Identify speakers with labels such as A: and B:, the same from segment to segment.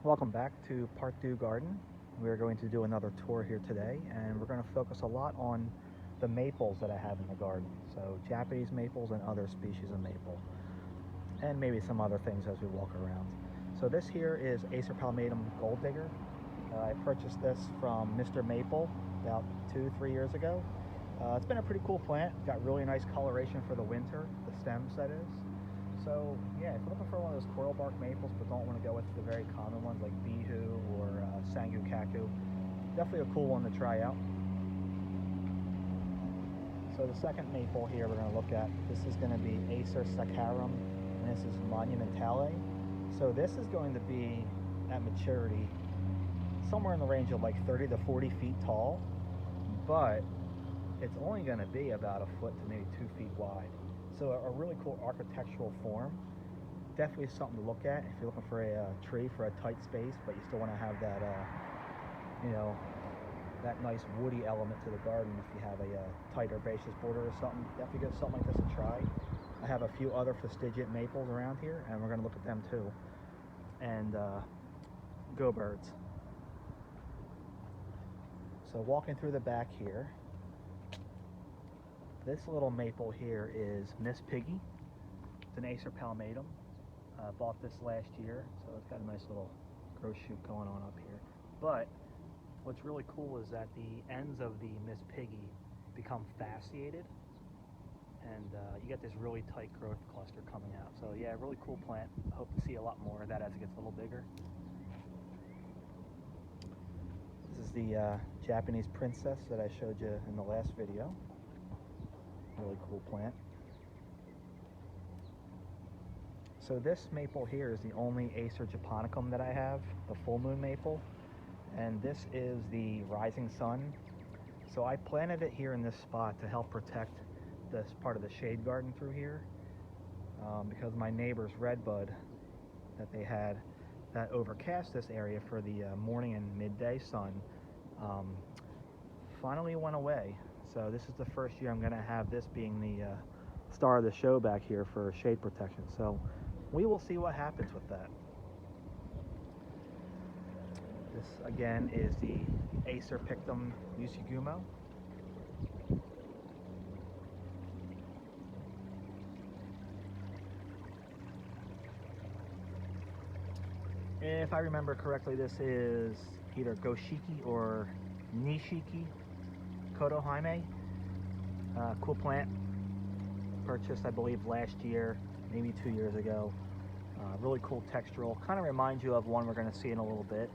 A: Welcome back to Part Deux Garden. We're going to do another tour here today, and we're going to focus a lot on the maples that I have in the garden. So Japanese maples and other species of maple, and maybe some other things as we walk around. So this here is Acer palmatum gold digger. I purchased this from Mr. Maple about 2-3 years ago. It's been a pretty cool plant. Got really nice coloration for the winter, the stems that is. So yeah, if you're looking for one of those coral bark maples but don't want to go with the very common ones like Bihu or Sangu Kaku, definitely a cool one to try out. So the second maple here we're going to look at, this is going to be Acer saccharum, and this is monumentale. So this is going to be at maturity somewhere in the range of like 30 to 40 feet tall, but it's only going to be about a foot to maybe 2 feet wide. So a really cool architectural form. Definitely something to look at if you're looking for a tree for a tight space, but you still want to have that, that nice woody element to the garden. If you have a tight herbaceous border or something, definitely give something like this a try. I have a few other fastigiate maples around here, and we're going to look at them too. And go birds. So walking through the back here, this little maple here is Miss Piggy. It's an Acer palmatum. Bought this last year, so it's got a nice little growth shoot going on up here. But what's really cool is that the ends of the Miss Piggy become fasciated, and you get this really tight growth cluster coming out. So yeah, really cool plant. Hope to see a lot more of that as it gets a little bigger. This is the Japanese princess that I showed you in the last video. Really cool plant. So this maple here is the only Acer japonicum that I have, the full moon maple, and this is the rising sun. So I planted it here in this spot to help protect this part of the shade garden through here, because my neighbor's redbud that they had that overcast this area for the morning and midday sun finally went away. So this is the first year I'm going to have this being the star of the show back here for shade protection. So we will see what happens with that. This again is the Acer pictum Usigumo. If I remember correctly, this is either Goshiki or Nishiki Koto Jaime. Cool plant. Purchased, I believe, last year, maybe 2 years ago. Really cool textural. Kind of reminds you of one we're going to see in a little bit.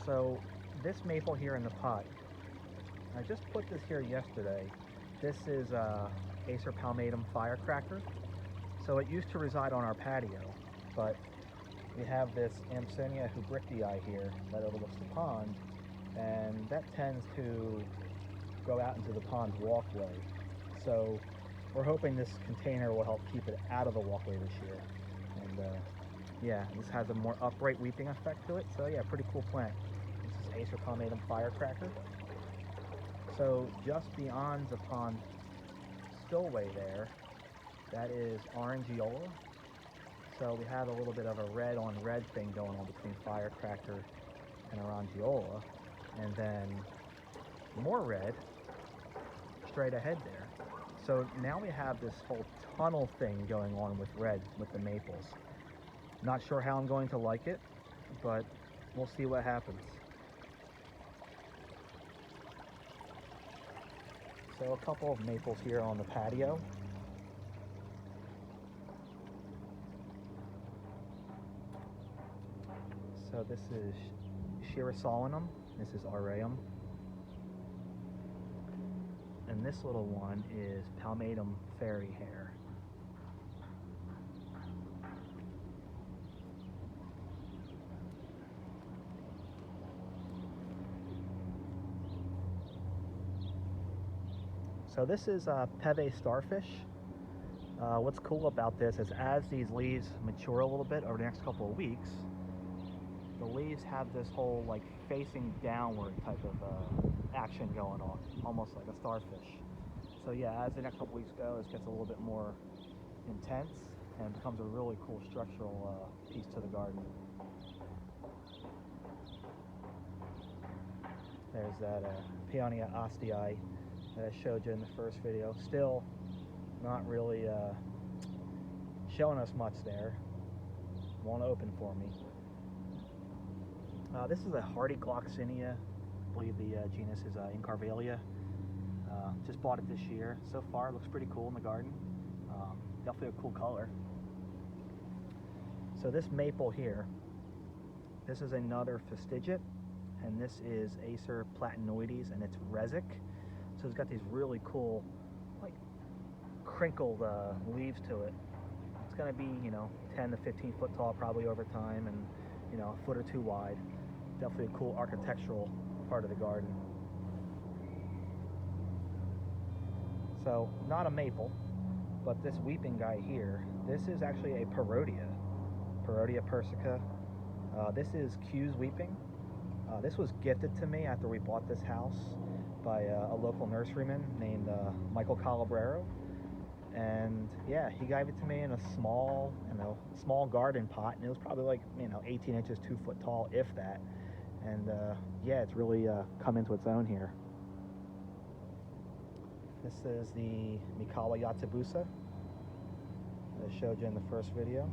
A: So this maple here in the pot, I just put this here yesterday. This is Acer palmatum firecracker. So it used to reside on our patio, but we have this Amsonia hubrichtii here that overlooks the pond, and that tends to go out into the pond's walkway. So we're hoping this container will help keep it out of the walkway this year. And yeah, this has a more upright weeping effect to it. So yeah, pretty cool plant. This is Acer palmatum firecracker. So just beyond the pond spillway there, that is Orangiola. So we have a little bit of a red on red thing going on between firecracker and Orangiola, and then more red straight ahead there. So now we have this whole tunnel thing going on with red with the maples. Not sure how I'm going to like it, but we'll see what happens. So a couple of maples here on the patio. So this is Shirasolinum, this is Aureum, and this little one is Palmatum fairy hair. So this is Peve starfish. What's cool about this is as these leaves mature a little bit over the next couple of weeks, the leaves have this whole like facing downward type of action going on, almost like a starfish. So yeah, as the next couple weeks go, it gets a little bit more intense. and becomes a really cool structural piece to the garden. There's that Peonia ostii that I showed you in the first video. Still not really showing us much there. Won't open for me. This is a hardy gloxinia. I believe the genus is Incarvalia. Just bought it this year. So far, it looks pretty cool in the garden. Definitely a cool color. So this maple here, this is another fastigiate, and this is Acer platanoides, and it's Resic. So it's got these really cool, like, crinkled leaves to it. It's going to be, 10 to 15 foot tall probably over time, and, a foot or two wide. Definitely a cool architectural part of the garden. So, not a maple, but this weeping guy here, this is actually a Parodia persica. This is Q's weeping. This was gifted to me after we bought this house by a local nurseryman named Michael Calabrero. And yeah, he gave it to me in a small, garden pot, and it was probably like, 18 inches, 2 foot tall, if that. And yeah, it's really come into its own here. This is the Mikawa Yatsubusa that I showed you in the first video.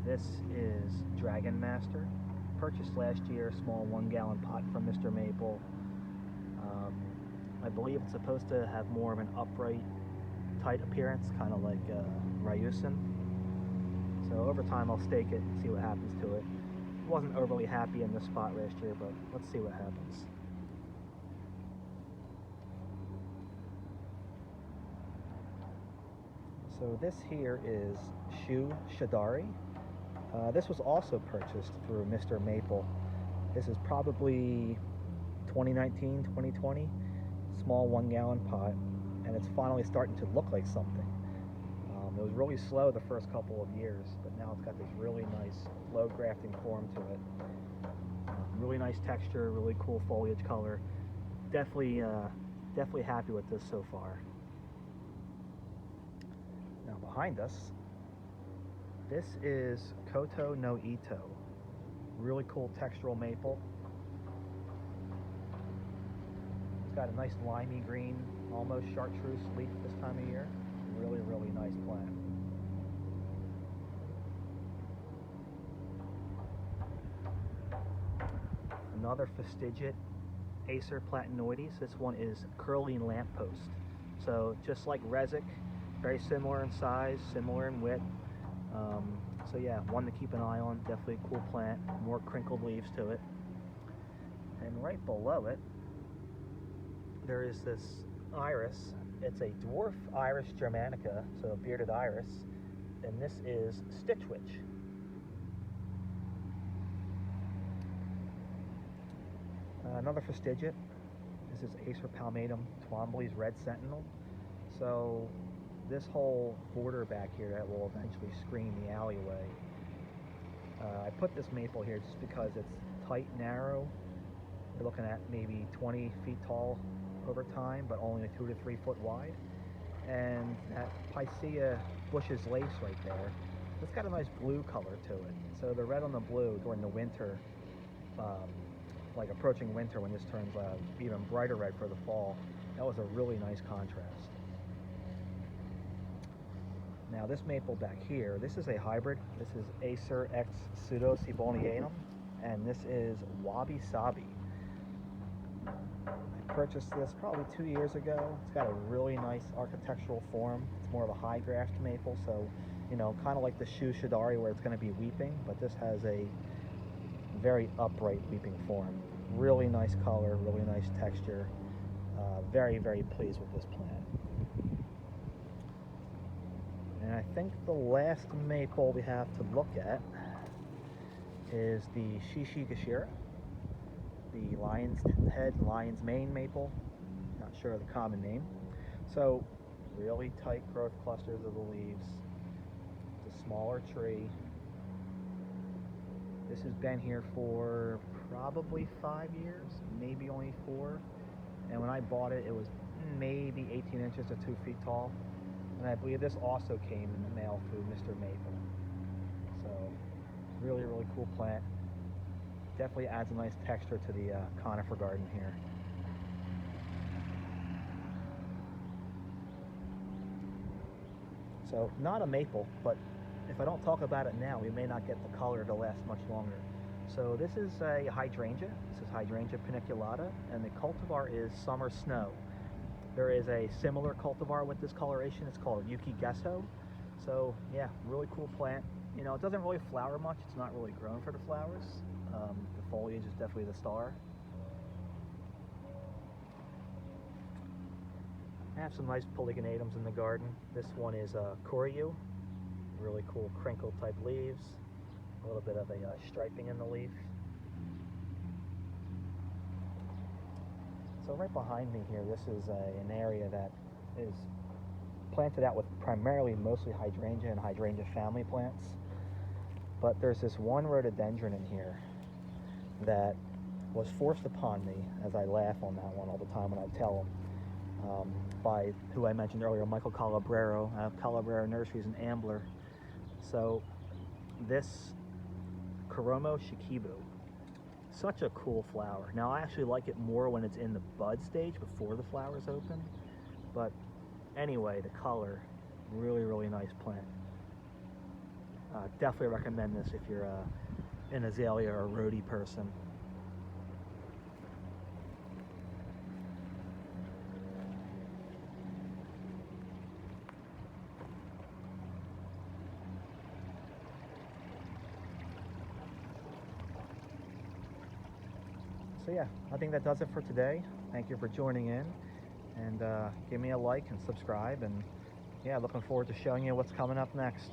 A: This is Dragon Master. Purchased last year, small 1 gallon pot from Mr. Maple. I believe it's supposed to have more of an upright, tight appearance, kind of like Ryusin. So over time I'll stake it and see what happens to it. Wasn't overly happy in this spot last year, but let's see what happens. So this here is Shu Shadari. This was also purchased through Mr. Maple. This is probably 2019, 2020. Small 1 gallon pot, and it's finally starting to look like something. It was really slow the first couple of years, but now it's got this really nice low grafting form to it. Really nice texture, really cool foliage color. Definitely happy with this so far. Now behind us, this is Koto no Ito. Really cool textural maple. It's got a nice limey green, almost chartreuse leaf this time of year. Really, really nice plant. Another fastigiate, Acer platanoides. This one is Curly Lamppost. So just like Resic, very similar in size, similar in width. So yeah, one to keep an eye on. Definitely a cool plant. More crinkled leaves to it. And right below it, there is this iris. It's a dwarf Iris germanica, so a bearded iris, and this is Stitchwitch. Another fastigiate. This is Acer palmatum Twombly's Red Sentinel. So this whole border back here that will eventually screen the alleyway. I put this maple here just because it's tight, narrow. You're looking at maybe 20 feet tall over time, but only 2 to 3 foot wide. And that Picea Bush's lace right there, it's got a nice blue color to it. So the red on the blue during the winter, like approaching winter when this turns even brighter red for the fall, that was a really nice contrast. Now this maple back here, this is a hybrid. This is Acer X Pseudo Sibonianum, and this is Wabi Sabi. I purchased this probably 2 years ago. It's got a really nice architectural form. It's more of a high graft maple, so kind of like the Shu Shadari where it's going to be weeping, but this has a very upright weeping form. Really nice color, really nice texture. Very, very pleased with this plant. And I think the last maple we have to look at is the Shishigashira, the lion's head, lion's mane maple. Not sure of the common name. So really tight growth clusters of the leaves. It's a smaller tree. This has been here for probably 5 years, maybe only 4. And when I bought it, it was maybe 18 inches to 2 feet tall. And I believe this also came in the mail through Mr. Maple. So really, really cool plant. Definitely adds a nice texture to the conifer garden here. So not a maple, but if I don't talk about it now, we may not get the color to last much longer. So this is a hydrangea. This is Hydrangea paniculata, and the cultivar is Summer Snow. There is a similar cultivar with this coloration. It's called Yuki Gesso. So yeah, really cool plant. You know, it doesn't really flower much. It's not really grown for the flowers. The foliage is definitely the star. I have some nice polygonatums in the garden. This one is Koryu. Really cool crinkled type leaves. A little bit of a striping in the leaf. So right behind me here, this is an area that is planted out with primarily mostly hydrangea and hydrangea family plants. But there's this one rhododendron in here that was forced upon me, as I laugh on that one all the time when I tell them, by who I mentioned earlier, Michael Calabrero, Calabrero Nurseries in Ambler. So this Koromo Shikibu, such a cool flower. Now I actually like it more when it's in the bud stage before the flowers open, but anyway, the color, really, really nice plant. Definitely recommend this if you're an azalea or a rhodie person. So yeah, I think that does it for today. Thank you for joining in, and give me a like and subscribe, and yeah, looking forward to showing you what's coming up next.